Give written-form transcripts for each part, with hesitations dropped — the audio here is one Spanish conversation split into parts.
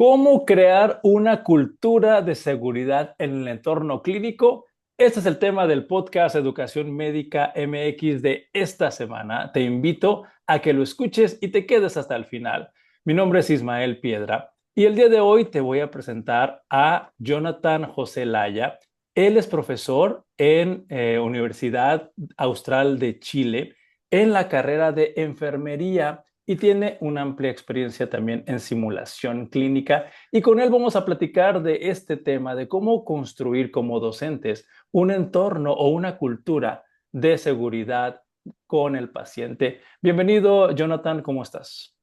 ¿Cómo crear una cultura de seguridad en el entorno clínico? Este es el tema del podcast Educación Médica MX de esta semana. Te invito a que lo escuches y te quedes hasta el final. Mi nombre es Ismael Piedra y el día de hoy te voy a presentar a Jonathan José Laya. Él es profesor en Universidad Austral de Chile en la carrera de enfermería y tiene una amplia experiencia también en simulación clínica. Y con él vamos a platicar de este tema, de cómo construir como docentes un entorno o una cultura de seguridad con el paciente. Bienvenido, Jonathan, ¿cómo estás?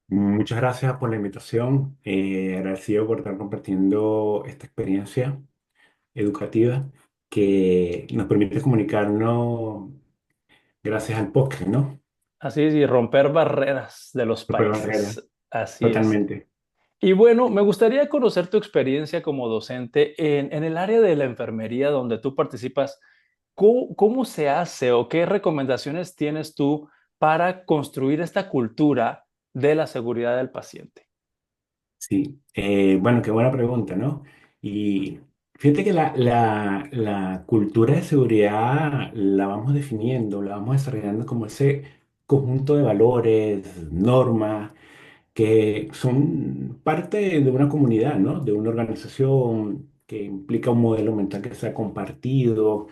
Muchas gracias por la invitación. Agradecido por estar compartiendo esta experiencia educativa que nos permite comunicarnos gracias al podcast, ¿no? Así es, y romper barreras de los Romper barreras, países. Así es. totalmente. Y bueno, me gustaría conocer tu experiencia como docente en el área de la enfermería donde tú participas. ¿Cómo se hace o qué recomendaciones tienes tú para construir esta cultura de la seguridad del paciente? Sí. Bueno, qué buena pregunta, ¿no? Y fíjate que la cultura de seguridad la vamos definiendo, la vamos desarrollando como ese conjunto de valores, normas que son parte de una comunidad, ¿no? De una organización que implica un modelo mental que sea compartido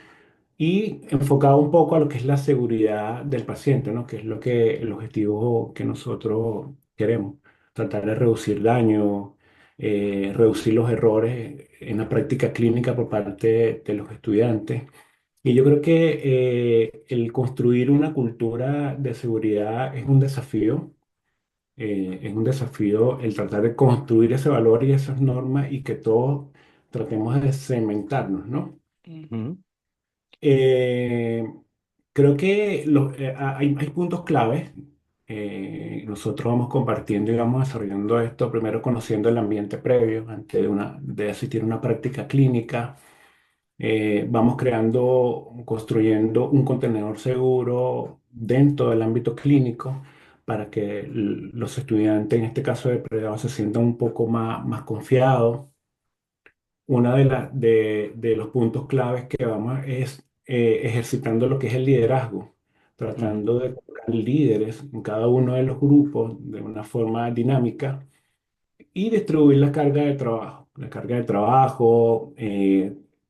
y enfocado un poco a lo que es la seguridad del paciente, ¿no? Que es el objetivo que nosotros queremos, tratar de reducir daño, reducir los errores en la práctica clínica por parte de los estudiantes. Y yo creo que el construir una cultura de seguridad es un desafío el tratar de construir ese valor y esas normas y que todos tratemos de cementarnos, ¿no? Ujú, Eh, Creo que hay puntos claves. Nosotros vamos compartiendo y vamos desarrollando esto, primero conociendo el ambiente previo, antes de asistir a una práctica clínica. Vamos construyendo un contenedor seguro dentro del ámbito clínico para que los estudiantes, en este caso de pregrado, se sientan un poco más confiados. Una de los puntos claves que vamos es ejercitando lo que es el liderazgo, ujú, tratando de colocar líderes en cada uno de los grupos de una forma dinámica y distribuir la carga de trabajo. La carga de trabajo,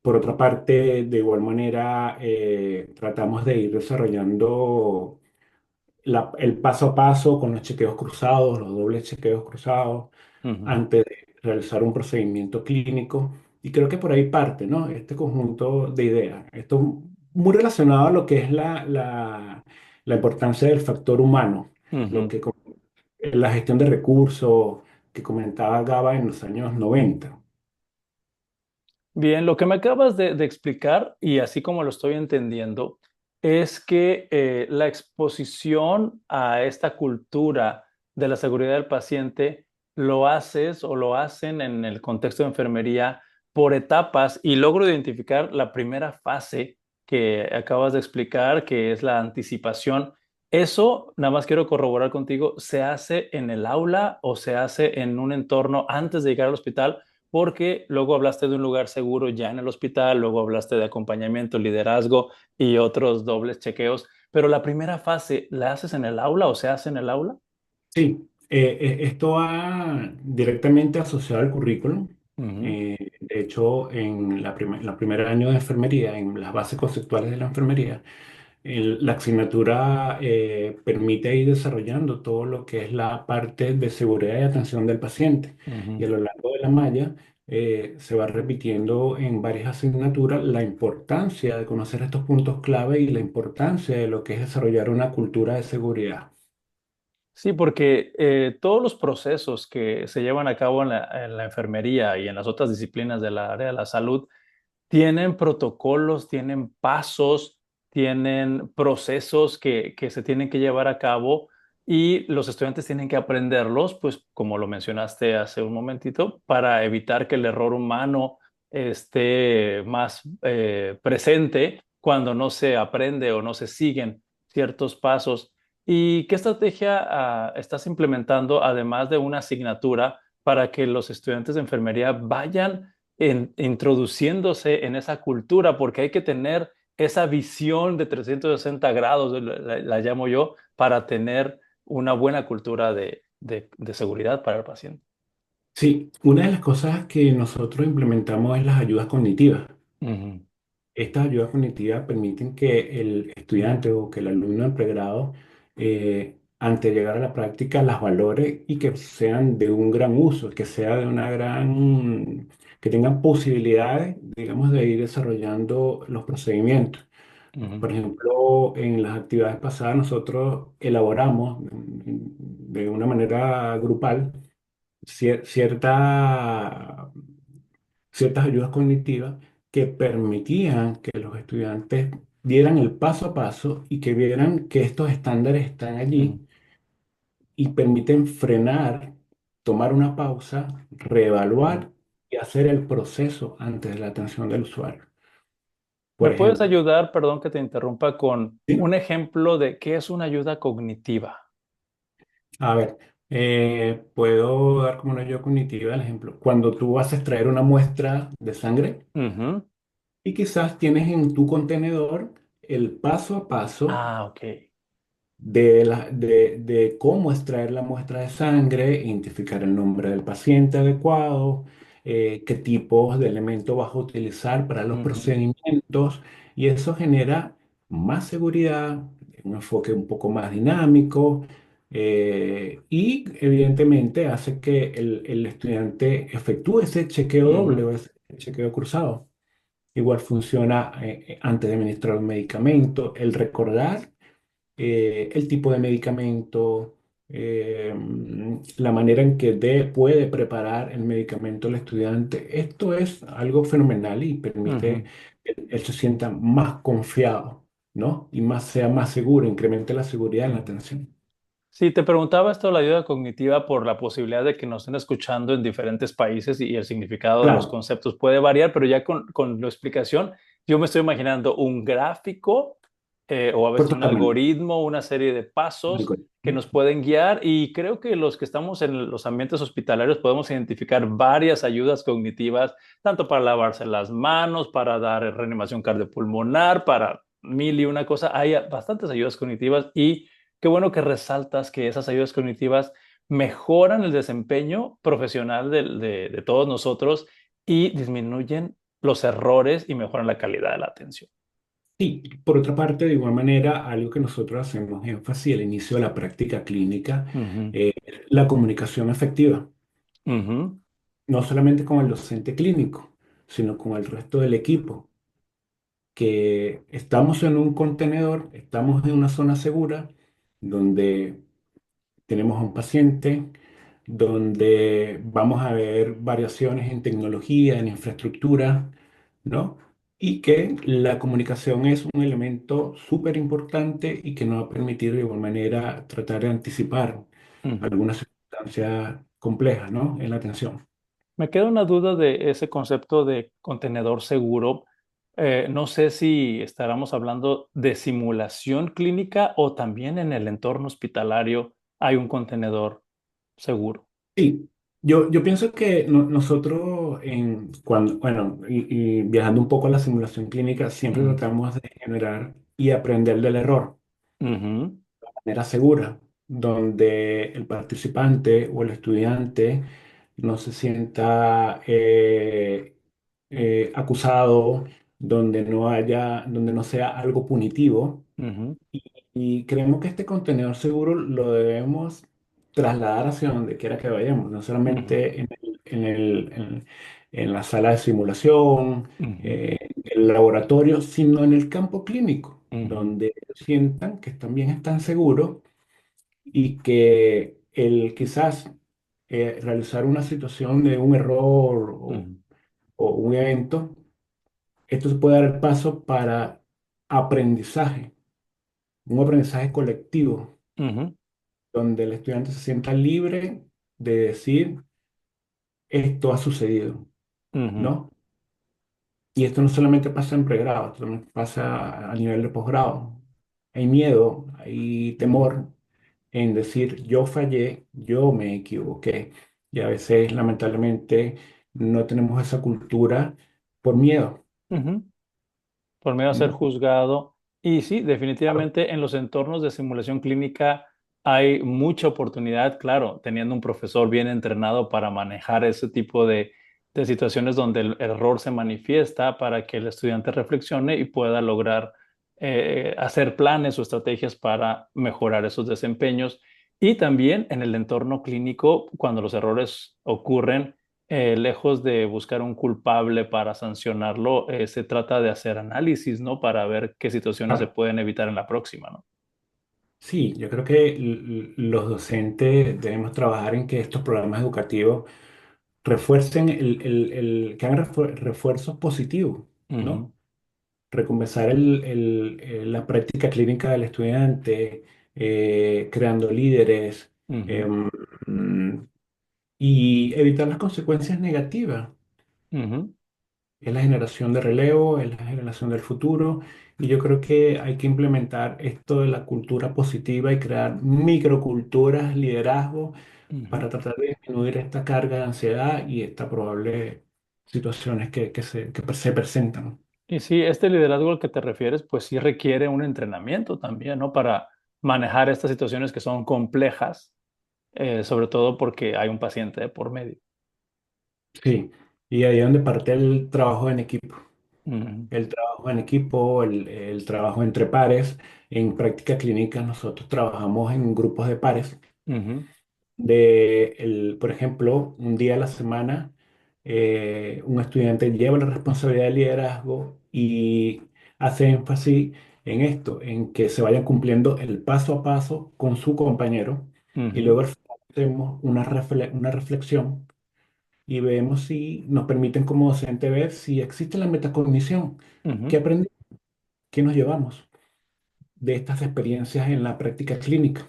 por otra parte, de igual manera, tratamos de ir desarrollando el paso a paso con los chequeos cruzados, los dobles chequeos cruzados, ujú. antes de realizar un procedimiento clínico. Y creo que por ahí parte, ¿no? Este conjunto de ideas. Esto muy relacionado a lo que es la importancia del factor humano, lo Ujú. que la gestión de recursos que comentaba Gaba en los años 90. Bien, lo que me acabas de explicar, y así como lo estoy entendiendo, es que la exposición a esta cultura de la seguridad del paciente lo haces o lo hacen en el contexto de enfermería por etapas y logro identificar la primera fase que acabas de explicar, que es la anticipación. Eso, nada más quiero corroborar contigo, ¿se hace en el aula o se hace en un entorno antes de llegar al hospital? Porque luego hablaste de un lugar seguro ya en el hospital, luego hablaste de acompañamiento, liderazgo y otros dobles chequeos, pero la primera fase, ¿la haces en el aula o se hace en el aula? Sí, esto va directamente asociado al currículum. Ujú, De hecho, en la primer año de enfermería, en las bases conceptuales de la enfermería, la asignatura permite ir desarrollando todo lo que es la parte de seguridad y atención del paciente. Y ujú. a lo largo de la malla se va repitiendo en varias asignaturas la importancia de conocer estos puntos clave y la importancia de lo que es desarrollar una cultura de seguridad. Sí, porque todos los procesos que se llevan a cabo en la enfermería y en las otras disciplinas del área de la salud tienen protocolos, tienen pasos, tienen procesos que se tienen que llevar a cabo y los estudiantes tienen que aprenderlos, pues como lo mencionaste hace un momentito, para evitar que el error humano esté más presente cuando no se aprende o no se siguen ciertos pasos. ¿Y qué estrategia estás implementando además de una asignatura para que los estudiantes de enfermería vayan introduciéndose en esa cultura, porque hay que tener esa visión de 360 grados, la llamo yo, para tener una buena cultura de seguridad para el paciente. Sí, una de las cosas que nosotros implementamos es las ayudas cognitivas. Ujú, Estas ayudas cognitivas permiten que el estudiante o que el alumno en pregrado, antes de llegar a la práctica, las valore y que sean de un gran uso, que sea de una gran, que tengan posibilidades, digamos, de ir desarrollando los procedimientos. ujú, Por ejemplo, en las actividades pasadas nosotros elaboramos de una manera grupal ciertas ayudas cognitivas que permitían que los estudiantes dieran el paso a paso y que vieran que estos estándares están ujú, allí y permiten frenar, tomar una pausa, ujú. reevaluar y hacer el proceso antes de la atención del usuario. ¿Me Por puedes ejemplo, ayudar, perdón que te interrumpa, con un ¿sí? ejemplo de qué es una ayuda cognitiva? A ver, puedo dar como una ayuda cognitiva el ejemplo. Cuando tú vas a extraer una muestra de sangre, Ujú. y quizás tienes en tu contenedor el paso a paso Ah, ok. de cómo extraer la muestra de sangre, identificar el nombre del paciente adecuado, qué tipos de elementos vas a utilizar para los Ujú, procedimientos, y eso genera más seguridad, un enfoque un poco más dinámico, y evidentemente hace que el estudiante efectúe ese chequeo doble ujú, o ese chequeo cruzado. Igual funciona antes de administrar un medicamento, el recordar el tipo de medicamento, la manera en que puede preparar el medicamento el estudiante. Esto es algo fenomenal y permite ujú. que él se sienta más confiado, ¿no? Y sea más seguro, incremente la seguridad en la Ujú. atención. Sí, te preguntaba esto de la ayuda cognitiva por la posibilidad de que nos estén escuchando en diferentes países y el significado de los Claro, conceptos puede variar, pero ya con la explicación, yo me estoy imaginando un gráfico o a pues veces un totalmente. algoritmo, una serie de pasos que nos pueden guiar y creo que los que estamos en los ambientes hospitalarios podemos identificar varias ayudas cognitivas, tanto para lavarse las manos, para dar reanimación cardiopulmonar, para mil y una cosa. Hay bastantes ayudas cognitivas y qué bueno que resaltas que esas ayudas cognitivas mejoran el desempeño profesional de todos nosotros y disminuyen los errores y mejoran la calidad de la atención. Y por otra parte, de igual manera, algo que nosotros hacemos énfasis al inicio de la práctica clínica, Ujú, es la comunicación efectiva, ujú, no solamente con el docente clínico, sino con el resto del equipo, que estamos en un contenedor, estamos en una zona segura, donde tenemos a un paciente, donde vamos a ver variaciones en tecnología, en infraestructura, ¿no? Y que la comunicación es un elemento súper importante y que nos va a permitir de igual manera tratar de anticipar ujú. algunas circunstancias complejas, ¿no? En la atención. Me queda una duda de ese concepto de contenedor seguro. No sé si estaremos hablando de simulación clínica o también en el entorno hospitalario hay un contenedor seguro. Sí, yo pienso que nosotros, bueno, y viajando un poco a la simulación clínica, siempre Ujú, tratamos de generar y aprender del error ujú, de manera segura, donde el participante o el estudiante no se sienta acusado, donde no sea algo punitivo. ujú, Y creemos que este contenedor seguro lo debemos trasladar hacia donde quiera que vayamos, no ujú, solamente en la sala de simulación, ujú, en el laboratorio, sino en el campo clínico, ujú, donde sientan que también están seguros y que el quizás realizar una situación de un error ujú, o un evento, esto se puede dar el paso para aprendizaje, un aprendizaje colectivo ujú, donde el estudiante se sienta libre de decir esto ha sucedido, ujú, ¿no? Y esto no solamente pasa en pregrado, esto también pasa a nivel de posgrado. Hay miedo, hay ujú, temor en decir yo fallé, yo me equivoqué. y a veces lamentablemente no tenemos esa cultura por miedo, Ujú. Por miedo a ser ¿no? juzgado. Y sí, Claro. definitivamente en los entornos de simulación clínica hay mucha oportunidad, claro, teniendo un profesor bien entrenado para manejar ese tipo de situaciones donde el error se manifiesta para que el estudiante reflexione y pueda lograr hacer planes o estrategias para mejorar esos desempeños. Y también en el entorno clínico, cuando los errores ocurren, lejos de buscar un culpable para sancionarlo, se trata de hacer análisis, ¿no? Para ver qué situaciones se Claro. pueden evitar en la próxima, ¿no? Sí, yo creo que los docentes debemos trabajar en que estos programas educativos refuercen que hagan refuerzos positivos, Ujú, ¿no? Recompensar la práctica clínica del estudiante, creando líderes, ujú, em, y evitar las consecuencias negativas. ujú, Es la generación de relevo, es la generación del futuro, y yo creo que hay que implementar esto de la cultura positiva y crear microculturas, liderazgo, ujú. para tratar de disminuir esta carga de ansiedad y estas probables situaciones que se presentan. Y sí, este liderazgo al que te refieres, pues sí requiere un entrenamiento también, ¿no? Para manejar estas situaciones que son complejas, sobre todo porque hay un paciente de por medio. Sí, y ahí es donde parte el trabajo en equipo. Ujú, El trabajo en equipo, el trabajo entre pares. En práctica clínica nosotros trabajamos en grupos de pares. ujú, Por ejemplo, un día a la semana, un estudiante lleva la responsabilidad de liderazgo y hace énfasis en esto, en que se vayan cumpliendo el paso a paso con su compañero, y ujú, luego hacemos una reflexión y vemos si nos permiten como docente ver si existe la metacognición. ¿Qué ujú. aprendimos? ¿Qué nos llevamos de estas experiencias en la práctica clínica?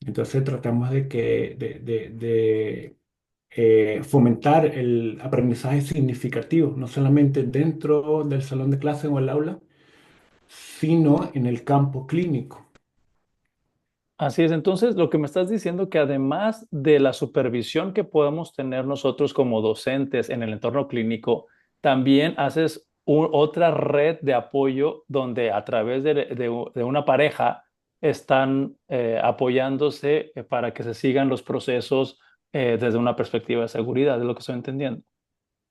Entonces tratamos de fomentar el aprendizaje significativo, no solamente dentro del salón de clase o el aula, sino en el campo clínico. Así es, entonces lo que me estás diciendo que además de la supervisión que podemos tener nosotros como docentes en el entorno clínico, también haces otra red de apoyo donde a través de una pareja están apoyándose para que se sigan los procesos desde una perspectiva de seguridad, es lo que estoy entendiendo.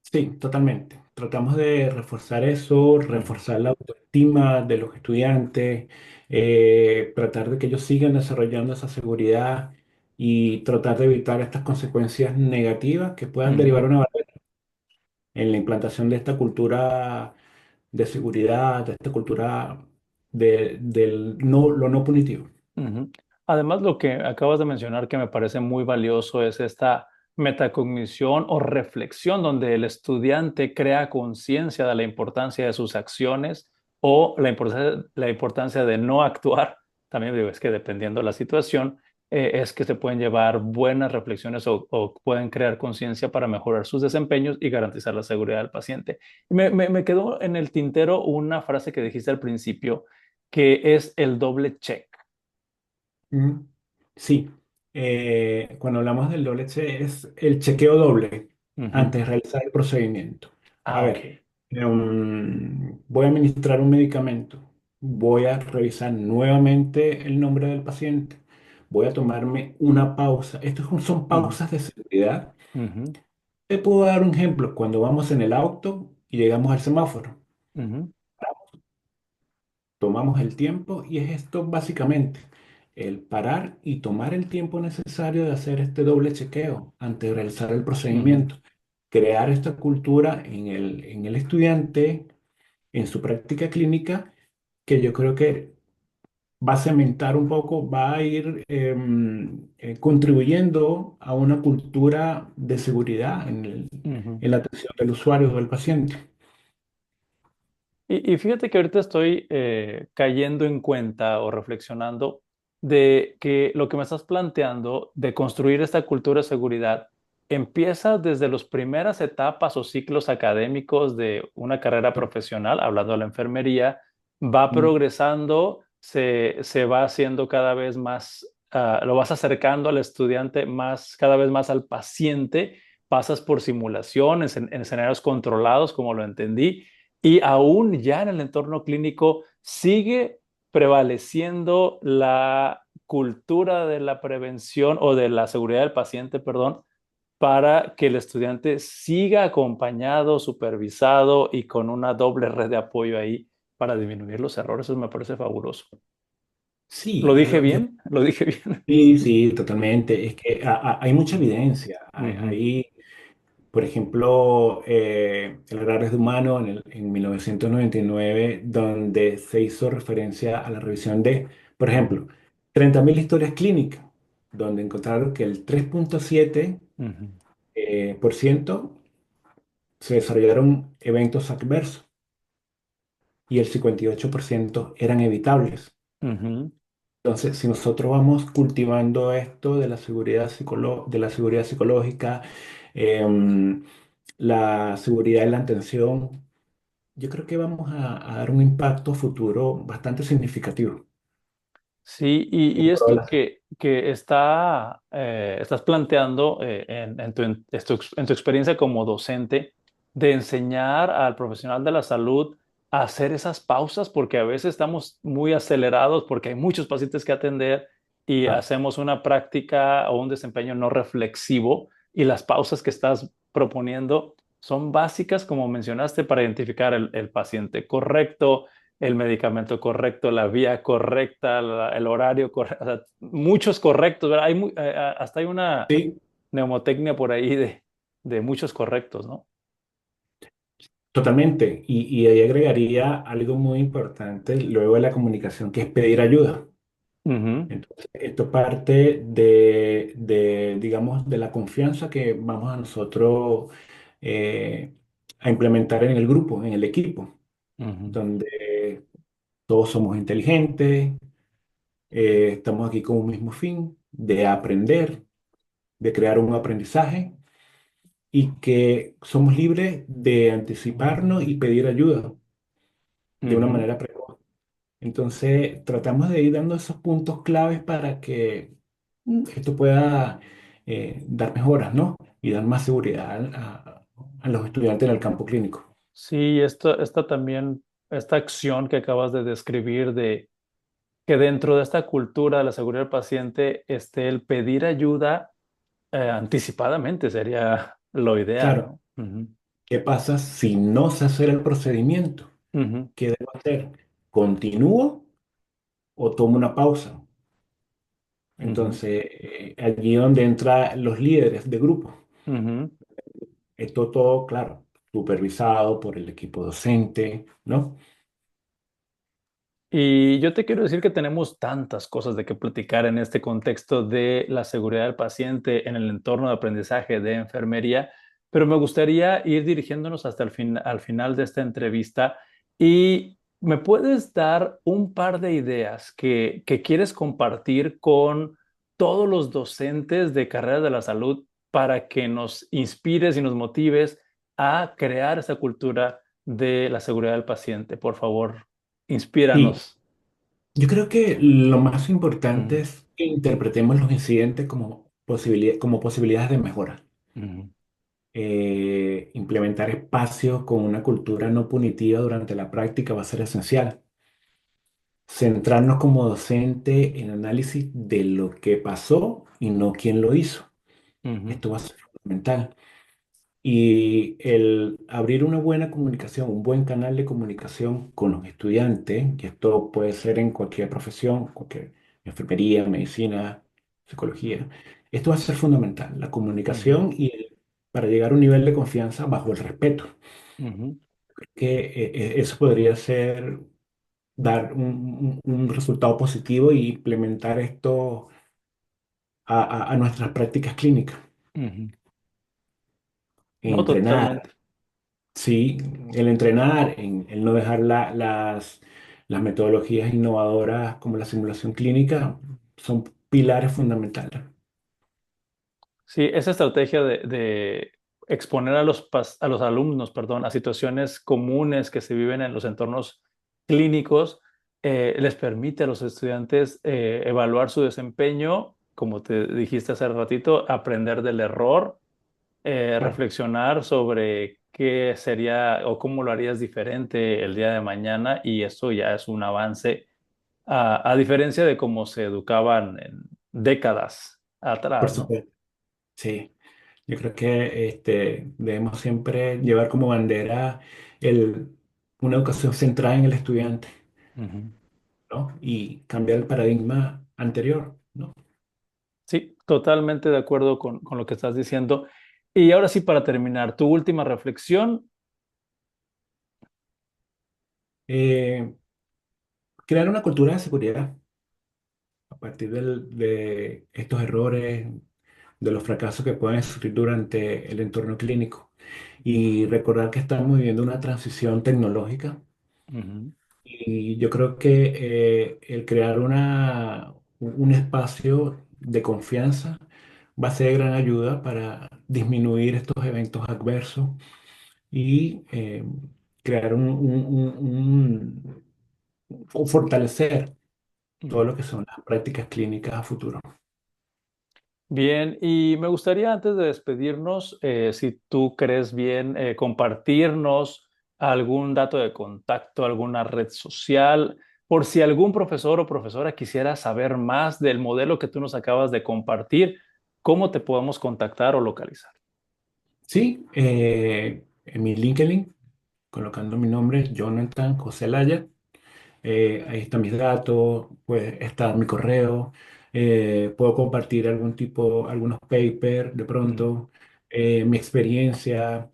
Sí, totalmente. Tratamos de reforzar eso, Ujú, reforzar la autoestima de los estudiantes, tratar de que ellos sigan desarrollando esa seguridad y tratar de evitar estas consecuencias negativas que puedan derivar ujú. en la implantación de esta cultura de seguridad, de esta cultura del no, lo no punitivo. Ujú. Además, lo que acabas de mencionar que me parece muy valioso es esta metacognición o reflexión donde el estudiante crea conciencia de la importancia de sus acciones o la importancia de no actuar. También digo, es que dependiendo de la situación, es que se pueden llevar buenas reflexiones o pueden crear conciencia para mejorar sus desempeños y garantizar la seguridad del paciente. Me quedó en el tintero una frase que dijiste al principio, que es el doble check. Mm. Sí, cuando hablamos del doble check es el chequeo doble Ujú. antes de realizar el procedimiento. A Ah, ver, ok. voy a administrar un medicamento, voy a revisar nuevamente el nombre del paciente, voy a tomarme una pausa. Estos son Ujú, pausas de seguridad. ujú, Te puedo dar un ejemplo. Cuando vamos en el auto y llegamos al semáforo, ujú, tomamos el tiempo y es esto básicamente, el parar y tomar el tiempo necesario de hacer este doble chequeo antes de realizar el ujú, procedimiento. Crear esta cultura en el estudiante, en su práctica clínica, que yo creo que va a cementar un poco, va a ir contribuyendo a una cultura de seguridad ujú. en la atención del usuario o del paciente. Y fíjate que ahorita estoy cayendo en cuenta o reflexionando de que lo que me estás planteando de construir esta cultura de seguridad empieza desde las primeras etapas o ciclos académicos de una carrera profesional, hablando de la enfermería, va Mm, progresando, se va haciendo cada vez más lo vas acercando al estudiante más, cada vez más al paciente, pasas por simulaciones en escenarios controlados, como lo entendí, y aún ya en el entorno clínico sigue prevaleciendo la cultura de la prevención o de la seguridad del paciente, perdón, para que el estudiante siga acompañado, supervisado y con una doble red de apoyo ahí para disminuir los errores. Eso me parece fabuloso. ¿Lo Sí, dije bien? ¿Lo dije bien? sí, sí, totalmente. Es que hay mucha evidencia. Ujú, Por ejemplo, el error de humano en 1999, donde se hizo referencia a la revisión de, por ejemplo, 30.000 historias clínicas, donde encontraron que el 3,7% ujú, por ciento se desarrollaron eventos adversos y el 58% eran evitables. ujú. Entonces, si nosotros vamos cultivando esto de de la seguridad psicológica, em, la seguridad en la atención, yo creo que vamos a dar un impacto futuro bastante significativo. Sí, en y todas esto las- que estás planteando en tu experiencia como docente, de enseñar al profesional de la salud a hacer esas pausas, porque a veces estamos muy acelerados porque hay muchos pacientes que atender y Ah, hacemos una práctica o un desempeño no reflexivo y las pausas que estás proponiendo son básicas, como mencionaste, para identificar el paciente correcto, el medicamento correcto, la vía correcta, el horario correcto, o sea, muchos correctos, ¿verdad? Hasta hay una sí, mnemotecnia por ahí de muchos correctos, ¿no? totalmente. Y ahí agregaría algo muy importante luego de la comunicación, que es pedir ayuda. Ujú, Entonces, esto parte digamos, de la confianza que vamos a nosotros eh, a implementar en el grupo, en el equipo, ujú, donde todos somos inteligentes, estamos aquí con un mismo fin, de aprender, de crear un aprendizaje y que somos libres de anticiparnos y pedir ayuda de una ujú, manera precoz. Entonces, tratamos de ir dando esos puntos claves para que esto pueda dar mejoras, ¿no? Y dar más seguridad a los estudiantes en el campo clínico. sí, esta también, esta acción que acabas de describir de que dentro de esta cultura de la seguridad del paciente esté el pedir ayuda anticipadamente sería lo ideal, Claro, ¿no? Ujú, ¿qué pasa si no sé hacer el procedimiento? ujú, ¿Qué debo hacer? ¿Continúo o tomo una pausa? ujú, Entonces, allí donde entran los líderes de grupo. ujú. Esto todo, claro, supervisado por el equipo docente, ¿no? Y yo te quiero decir que tenemos tantas cosas de qué platicar en este contexto de la seguridad del paciente en el entorno de aprendizaje de enfermería, pero me gustaría ir dirigiéndonos hasta al final de esta entrevista y me puedes dar un par de ideas que quieres compartir con todos los docentes de carreras de la salud para que nos inspires y nos motives a crear esa cultura de la seguridad del paciente. Por favor, Sí, inspíranos. yo creo que lo más importante Ujú, es que interpretemos los incidentes como como posibilidades de mejora. ujú, Implementar espacios con una cultura no punitiva durante la práctica va a ser esencial. Centrarnos como docente en análisis de lo que pasó y no quién lo hizo. ujú, Esto va a ser fundamental. Y el abrir una buena comunicación, un buen canal de comunicación con los estudiantes, y esto puede ser en cualquier profesión, cualquier enfermería, medicina, psicología, esto va a ser fundamental, la ujú, comunicación para llegar a un nivel de confianza bajo el respeto, ujú, que eso podría ser dar un resultado positivo y implementar esto a nuestras prácticas clínicas. ujú. No, totalmente. Entrenar. Sí, el entrenar, el no dejar las metodologías innovadoras como la simulación clínica son pilares fundamentales. Sí, esa estrategia de exponer a a los alumnos, perdón, a situaciones comunes que se viven en los entornos clínicos les permite a los estudiantes evaluar su desempeño, como te dijiste hace ratito, aprender del error, Claro, reflexionar sobre qué sería o cómo lo harías diferente el día de mañana, y eso ya es un avance a diferencia de cómo se educaban en décadas por atrás, ¿no? supuesto. Sí, yo creo que debemos siempre llevar como bandera el, una educación centrada en el estudiante, Ujú. ¿no? Y cambiar el paradigma anterior, ¿no? Sí, totalmente de acuerdo con lo que estás diciendo. Y ahora sí, para terminar, tu última reflexión. Eh, Crear una cultura de seguridad a partir de estos errores, de los fracasos que pueden surgir durante el entorno clínico. Y recordar que estamos viviendo una transición tecnológica. Ujú, Y yo creo que el crear un espacio de confianza va a ser de gran ayuda para disminuir estos eventos adversos y crear o fortalecer todo ujú. lo que son las prácticas clínicas a futuro. Bien, y me gustaría antes de despedirnos, si tú crees bien, compartirnos algún dato de contacto, alguna red social, por si algún profesor o profesora quisiera saber más del modelo que tú nos acabas de compartir, ¿cómo te podemos contactar o localizar? Sí, en mi LinkedIn, colocando mi nombre, Jonathan José Laya. Ahí están mis datos, pues está mi correo, puedo compartir algunos papers de Mm, pronto, mi experiencia,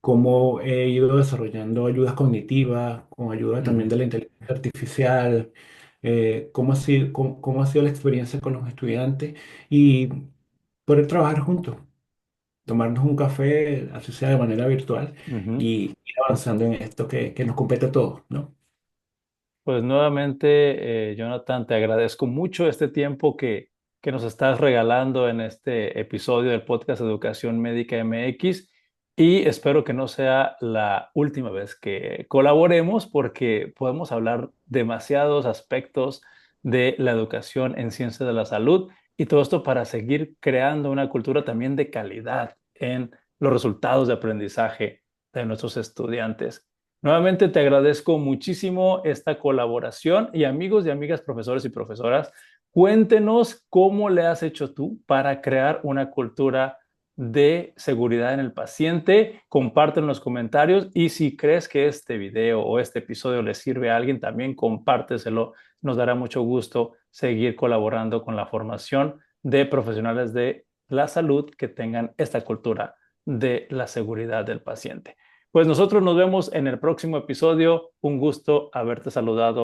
cómo he ido desarrollando ayudas cognitivas, con ayuda también ujú, de la inteligencia artificial, cómo ha sido la experiencia con los estudiantes y poder trabajar juntos, tomarnos un café, así sea de manera virtual, ujú. y ir avanzando en esto que nos compete a todos, ¿no? Pues nuevamente, Jonathan, te agradezco mucho este tiempo que nos estás regalando en este episodio del podcast Educación Médica MX, y espero que no sea la última vez que colaboremos porque podemos hablar demasiados aspectos de la educación en ciencia de la salud, y todo esto para seguir creando una cultura también de calidad en los resultados de aprendizaje de nuestros estudiantes. Nuevamente te agradezco muchísimo esta colaboración, y amigos y amigas, profesores y profesoras, cuéntenos cómo le has hecho tú para crear una cultura de seguridad en el paciente. Comparte en los comentarios, y si crees que este video o este episodio le sirve a alguien, también compárteselo. Nos dará mucho gusto seguir colaborando con la formación de profesionales de la salud que tengan esta cultura de la seguridad del paciente. Pues nosotros nos vemos en el próximo episodio. Un gusto haberte saludado.